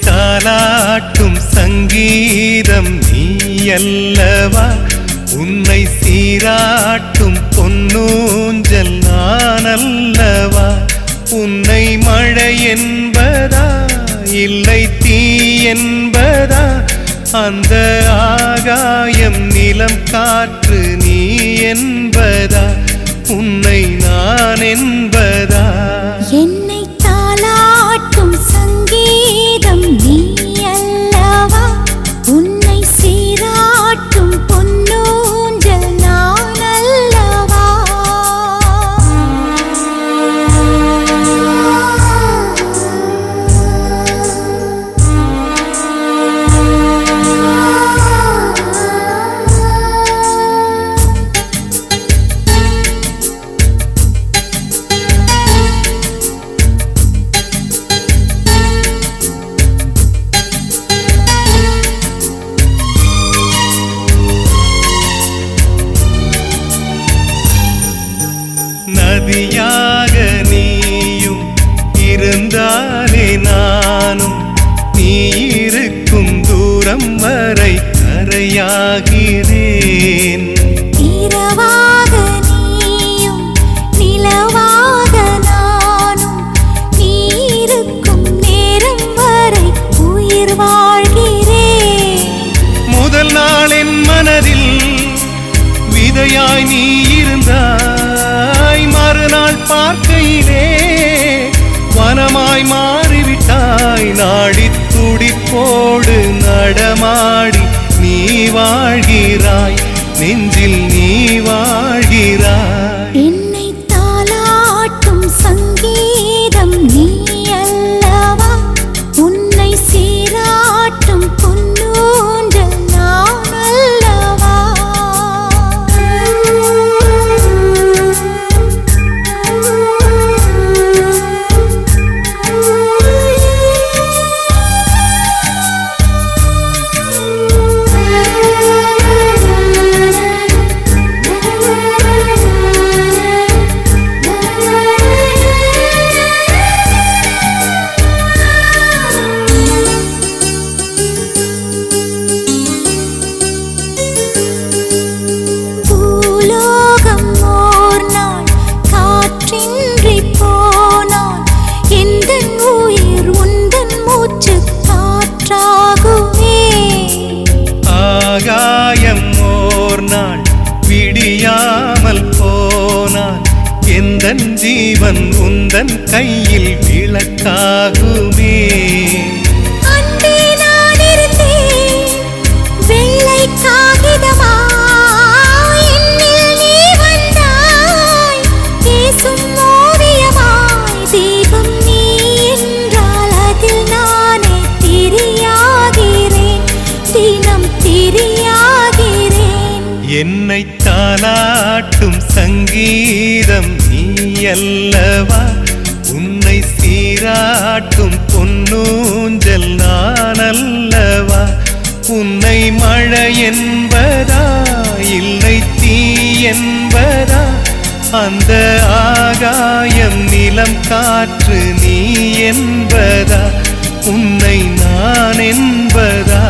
தாலாட்டும் சங்கீதம் நீ அல்லவா, உன்னை சீராட்டும் பொன்னூஞ்சல் நான் அல்லவா. உன்னை மழை என்பதா இல்லை தீ என்பதா, அந்த ஆகாயம் நிலம் காற்று நீ என்பதா, உன்னை நான் என்பதா. என்னை தாலாட்டும் சங்கீதம் நீ அல்லவா, உன்னை சீராட்டும் பொன்னூஞ்சல் நான் அல்லவா. நதியாக நீயும் இருந்தாலே நானும், நீ இருக்கும் தூரம் வரை கரையாகிறேன். இரவாக நீயும் நிலவாக நானும், நீ இருக்கும் நேரம் வரை உயிர் வாழ்கிறேன். முதல் நாள் என் மனதில் விதையாய் நீ இருந்தாய், மறுநாள் பார்க்கையிலே வனமாய் மாறிவிட்டாய். நாடி துடிப்போடு நடமாடி நீ வாழ்கிறாய், நெஞ்சில் நீ வாழ்கிறாய். என்னை தாலாட்டும் சங்கீதம் நீ அல்லவா, உன்னை சீராட்டும் பொன்னூஞ்சல் நான் அல்லவா. ஆகாயம் ஓர் நாள் விடியாமல் போனான், எந்தன் ஜீவன் உந்தன் கையில் விளக்காகுமே. அன்பே நான் இருந்தேன் வெள்ளை காகிதமாய், என்னில் நீ வந்தாய் பேசும் ஓவியமாய். தீபம் நீ என்றால் அதில் நானே திரியாகிறேன், தினம் திரியாகிறேன். என்னை தாலாட்டும் சங்கீதம் நீ அல்லவா, உன்னை சீராட்டும் பொன்னூஞ்சல் நான் அல்லவா. உன்னை மழை என்பதா இல்லை தீ என்பதா, அந்த ஆகாயம் நிலம் காற்று நீ என்பதா, உன்னை நான் என்பதா.